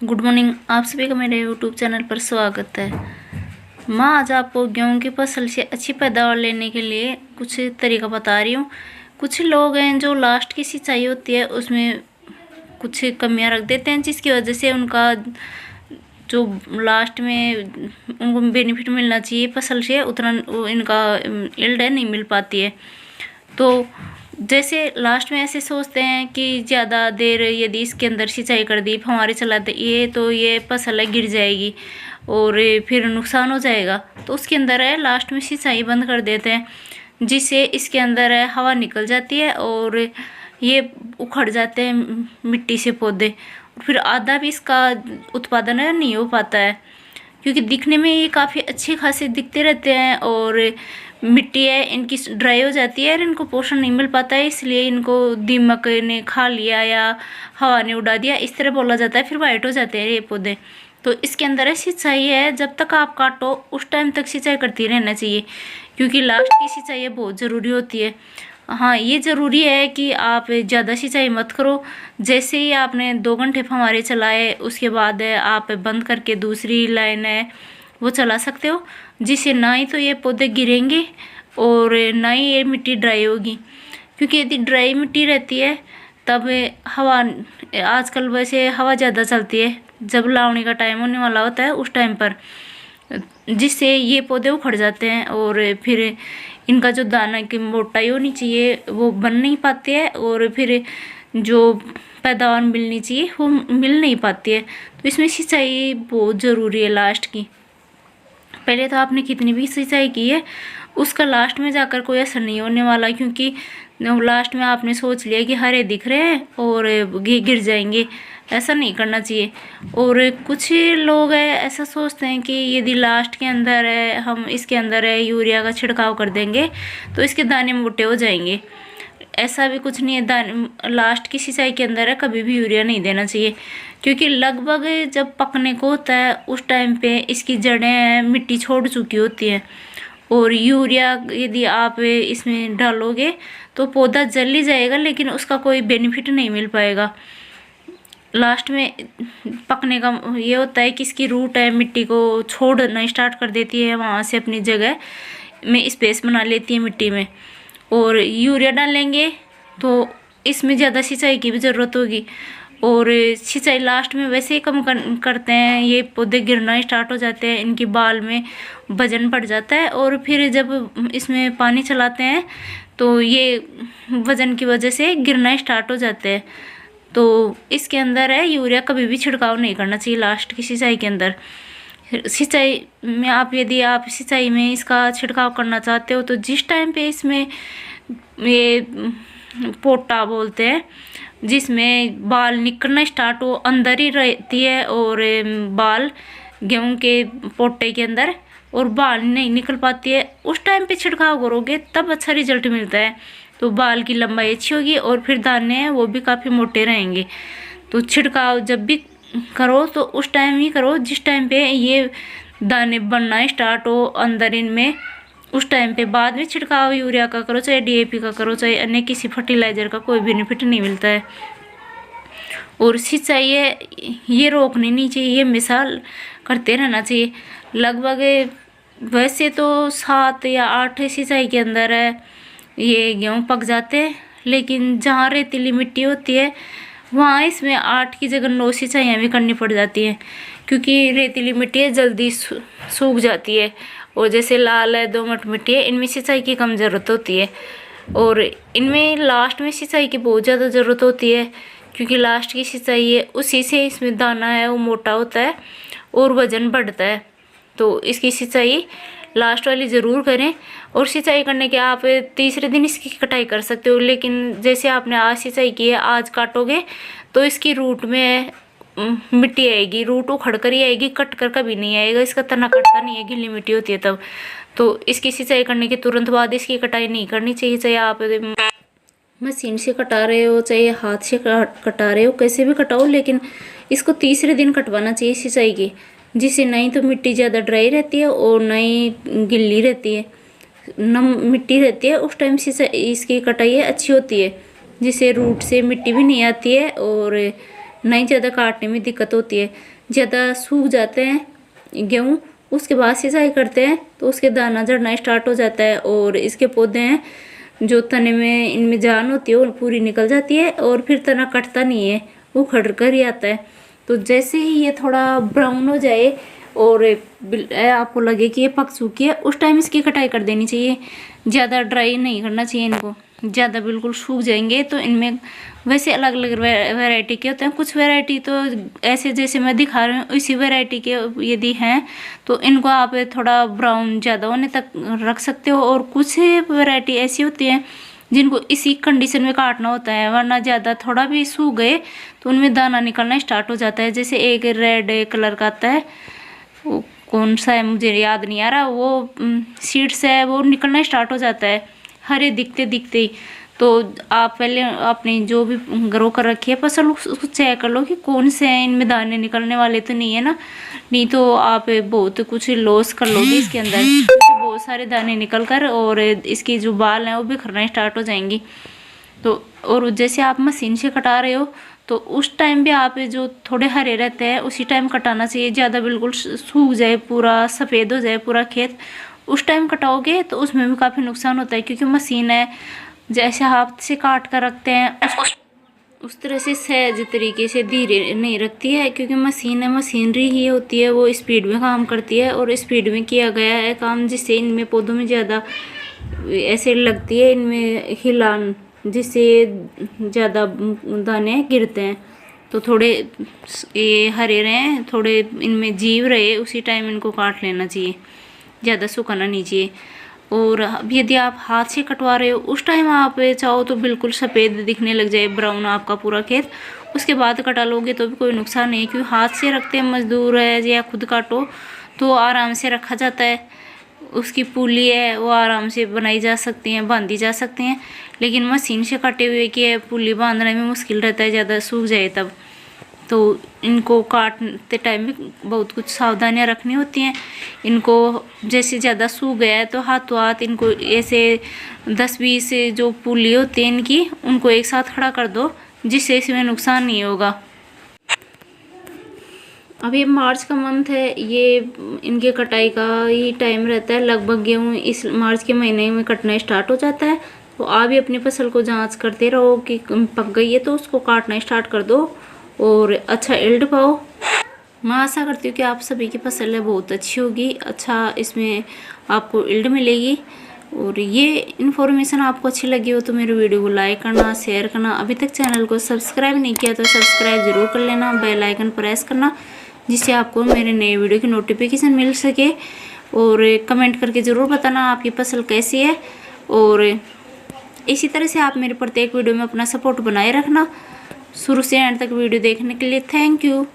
Good morning. आप सभी का मेरे यूट्यूब चैनल पर स्वागत है। मैं आज आपको गेहूं की फसल से अच्छी पैदावार लेने के लिए कुछ तरीका बता रही हूँ। कुछ लोग हैं जो लास्ट की सिंचाई होती है उसमें कुछ कमियां रख देते हैं, जिसकी वजह से उनका जो लास्ट में उनको बेनिफिट मिलना चाहिए फसल से उतना इनका यील्ड है नहीं मिल पाती है। तो जैसे लास्ट में ऐसे सोचते हैं कि ज़्यादा देर यदि इसके अंदर सिंचाई कर दी, फव्वारे चलाते ये तो ये फसल है गिर जाएगी और फिर नुकसान हो जाएगा। तो उसके अंदर है लास्ट में सिंचाई बंद कर देते हैं, जिससे इसके अंदर है हवा निकल जाती है और ये उखड़ जाते हैं मिट्टी से पौधे। फिर आधा भी इसका उत्पादन है नहीं हो पाता है, क्योंकि दिखने में ये काफ़ी अच्छे खासे दिखते रहते हैं और मिट्टी है इनकी ड्राई हो जाती है और इनको पोषण नहीं मिल पाता है, इसलिए इनको दीमक ने खा लिया या हवा ने उड़ा दिया इस तरह बोला जाता है। फिर वाइट हो जाते हैं ये पौधे। तो इसके अंदर है सिंचाई है, जब तक आप काटो उस टाइम तक सिंचाई करती रहना चाहिए, क्योंकि लास्ट की सिंचाई बहुत ज़रूरी होती है। हाँ, ये ज़रूरी है कि आप ज़्यादा सिंचाई मत करो। जैसे ही आपने 2 घंटे फव्वारे चलाए उसके बाद आप बंद करके दूसरी लाइन है वो चला सकते हो, जिससे ना ही तो ये पौधे गिरेंगे और ना ही ये मिट्टी ड्राई होगी। क्योंकि यदि ड्राई मिट्टी रहती है तब हवा, आजकल वैसे हवा ज़्यादा चलती है जब लावणी का टाइम होने वाला होता है उस टाइम पर, जिससे ये पौधे उखड़ जाते हैं और फिर इनका जो दाना की मोटाई होनी चाहिए वो बन नहीं पाती है और फिर जो पैदावार मिलनी चाहिए वो मिल नहीं पाती है। तो इसमें सिंचाई बहुत ज़रूरी है लास्ट की। पहले तो आपने कितनी भी सिंचाई की है उसका लास्ट में जाकर कोई असर नहीं होने वाला, क्योंकि लास्ट में आपने सोच लिया कि हरे दिख रहे हैं और गिर जाएंगे। ऐसा नहीं करना चाहिए। और कुछ लोग है ऐसा सोचते हैं कि यदि लास्ट के अंदर है हम इसके अंदर है यूरिया का छिड़काव कर देंगे तो इसके दाने मोटे हो जाएंगे। ऐसा भी कुछ नहीं है। दाने लास्ट की सिंचाई के अंदर है कभी भी यूरिया नहीं देना चाहिए, क्योंकि लगभग जब पकने को होता है उस टाइम पे इसकी जड़ें मिट्टी छोड़ चुकी होती हैं और यूरिया यदि आप इसमें डालोगे तो पौधा जल ही जाएगा, लेकिन उसका कोई बेनिफिट नहीं मिल पाएगा। लास्ट में पकने का ये होता है कि इसकी रूट है मिट्टी को छोड़ना स्टार्ट कर देती है, वहाँ से अपनी जगह में स्पेस बना लेती है मिट्टी में। और यूरिया डालेंगे तो इसमें ज़्यादा सिंचाई की भी ज़रूरत होगी और सिंचाई लास्ट में वैसे ही कम करते हैं, ये पौधे गिरना स्टार्ट हो जाते हैं, इनकी बाल में वजन बढ़ जाता है और फिर जब इसमें पानी चलाते हैं तो ये वजन की वजह से गिरना स्टार्ट हो जाते हैं। तो इसके अंदर है यूरिया कभी भी छिड़काव नहीं करना चाहिए लास्ट की सिंचाई के अंदर। सिंचाई में यदि आप सिंचाई में इसका छिड़काव करना चाहते हो तो जिस टाइम पे इसमें ये पोटा बोलते हैं, जिसमें बाल निकलना स्टार्ट हो, अंदर ही रहती है और बाल गेहूं के पोटे के अंदर और बाल नहीं निकल पाती है, उस टाइम पे छिड़काव करोगे तब अच्छा रिजल्ट मिलता है। तो बाल की लंबाई अच्छी होगी और फिर दाने हैं वो भी काफ़ी मोटे रहेंगे। तो छिड़काव जब भी करो तो उस टाइम ही करो जिस टाइम पे ये दाने बनना स्टार्ट हो अंदर इनमें, उस टाइम पे। बाद में छिड़काव यूरिया का करो, चाहे डीएपी का करो, चाहे अन्य किसी फर्टिलाइज़र का, कोई बेनिफिट नहीं मिलता है। और सिंचाई है ये रोकनी नहीं चाहिए, ये हमेशा करते रहना चाहिए। लगभग वैसे तो 7 या 8 सिंचाई के अंदर है ये गेहूँ पक जाते हैं, लेकिन जहाँ रेतीली मिट्टी होती है वहाँ इसमें 8 की जगह 9 सिंचाइयाँ भी करनी पड़ जाती हैं, क्योंकि रेतीली मिट्टी जल्दी सूख जाती है और जैसे लाल है दोमट मिट्टी है इनमें सिंचाई की कम ज़रूरत होती है और इनमें लास्ट में सिंचाई की बहुत ज़्यादा ज़रूरत होती है, क्योंकि लास्ट की सिंचाई है उसी से इसमें दाना है वो मोटा होता है और वज़न बढ़ता है। तो इसकी सिंचाई लास्ट वाली ज़रूर करें। और सिंचाई करने के आप तीसरे दिन इसकी कटाई कर सकते हो, लेकिन जैसे आपने आज सिंचाई की है आज काटोगे तो इसकी रूट में मिट्टी आएगी, रूट उखड़ कर ही आएगी, कट कर कभी नहीं आएगा, इसका तना कटता नहीं है, गीली मिट्टी होती है तब। तो इसकी सिंचाई करने के तुरंत बाद इसकी कटाई नहीं करनी चाहिए, चाहे आप मशीन से कटा रहे हो चाहे हाथ से कटा रहे हो, कैसे भी कटाओ, लेकिन इसको तीसरे दिन कटवाना चाहिए सिंचाई की, जिससे नहीं तो मिट्टी ज़्यादा ड्राई रहती है और ना ही गिल्ली रहती है, नम मिट्टी रहती है। उस टाइम सिंचाई इसकी कटाई अच्छी होती है, जिससे रूट से मिट्टी भी नहीं आती है और नहीं ज़्यादा काटने में दिक्कत होती है। ज़्यादा सूख जाते हैं गेहूँ, उसके बाद सिंचाई करते हैं तो उसके दाना झड़ना स्टार्ट हो जाता है और इसके पौधे हैं जो तने में इनमें जान होती है वो पूरी निकल जाती है और फिर तना कटता नहीं है, वो खड़ कर ही आता है। तो जैसे ही ये थोड़ा ब्राउन हो जाए और आपको लगे कि ये पक चुकी है, उस टाइम इसकी कटाई कर देनी चाहिए। ज़्यादा ड्राई नहीं करना चाहिए इनको, ज़्यादा बिल्कुल सूख जाएंगे तो इनमें वैसे अलग अलग वैरायटी के होते हैं। कुछ वैरायटी तो ऐसे जैसे मैं दिखा रही हूँ इसी वैरायटी के यदि हैं तो इनको आप थोड़ा ब्राउन ज़्यादा होने तक रख सकते हो, और कुछ वैरायटी ऐसी होती हैं जिनको इसी कंडीशन में काटना होता है, वरना ज़्यादा थोड़ा भी सूख गए तो उनमें दाना निकलना स्टार्ट हो जाता है। जैसे एक रेड कलर का आता है, वो कौन सा है मुझे याद नहीं आ रहा, वो सीड्स है वो निकलना स्टार्ट हो जाता है हरे दिखते दिखते ही। तो आप पहले आपने जो भी ग्रो कर रखी है फसल उसको चेक कर लो कि कौन से हैं, इनमें दाने निकलने वाले तो नहीं है ना, नहीं तो आप बहुत कुछ लॉस कर लोगे इसके अंदर। बहुत सारे दाने निकल कर और इसकी जो बाल हैं वो बिखरना स्टार्ट हो जाएंगी। तो और जैसे आप मशीन से कटा रहे हो तो उस टाइम भी आप जो थोड़े हरे रहते हैं उसी टाइम कटाना चाहिए। ज़्यादा बिल्कुल सूख जाए, पूरा सफ़ेद हो जाए पूरा खेत, उस टाइम कटाओगे तो उसमें भी काफ़ी नुकसान होता है, क्योंकि मशीन है जैसे हाथ से काट कर रखते हैं उस तरह से सहज तरीके से धीरे नहीं रखती है, क्योंकि मशीन है, मशीनरी ही होती है, वो स्पीड में काम करती है और स्पीड में किया गया है काम, जिससे इनमें पौधों में ज़्यादा ऐसे लगती है इनमें हिलान, जिससे ज़्यादा दाने गिरते हैं। तो थोड़े ये हरे रहें, थोड़े इनमें जीव रहे, उसी टाइम इनको काट लेना चाहिए, ज़्यादा सुखाना नहीं चाहिए। और यदि आप हाथ से कटवा रहे हो उस टाइम आप चाहो तो बिल्कुल सफ़ेद दिखने लग जाए ब्राउन आपका पूरा खेत, उसके बाद कटा लोगे तो भी कोई नुकसान नहीं, क्योंकि हाथ से रखते हैं मजदूर है या खुद काटो तो आराम से रखा जाता है। उसकी पुली है वो आराम से बनाई जा सकती हैं, बांधी जा सकती हैं, लेकिन मशीन से कटे हुए की पुली बांधने में मुश्किल रहता है, ज़्यादा सूख जाए तब। तो इनको काटते टाइम भी बहुत कुछ सावधानियां रखनी होती हैं। इनको जैसे ज़्यादा सूख गया है तो हाथों हाथ इनको ऐसे 10-20 जो पुली होती है इनकी उनको एक साथ खड़ा कर दो, जिससे इसमें नुकसान नहीं होगा। अभी मार्च का मंथ है, ये इनके कटाई का ही टाइम रहता है, लगभग गेहूँ इस मार्च के महीने में कटना स्टार्ट हो जाता है। तो आप भी अपनी फसल को जांच करते रहो कि पक गई है तो उसको काटना स्टार्ट कर दो और अच्छा यील्ड पाओ। मैं आशा करती हूँ कि आप सभी की फसल बहुत अच्छी होगी, अच्छा इसमें आपको यील्ड मिलेगी। और ये इन्फॉर्मेशन आपको अच्छी लगी हो तो मेरे वीडियो को लाइक करना, शेयर करना। अभी तक चैनल को सब्सक्राइब नहीं किया तो सब्सक्राइब ज़रूर कर लेना, बेल आइकन प्रेस करना, जिससे आपको मेरे नए वीडियो की नोटिफिकेशन मिल सके। और कमेंट करके ज़रूर बताना आपकी फसल कैसी है, और इसी तरह से आप मेरे प्रत्येक वीडियो में अपना सपोर्ट बनाए रखना। शुरू से एंड तक वीडियो देखने के लिए थैंक यू।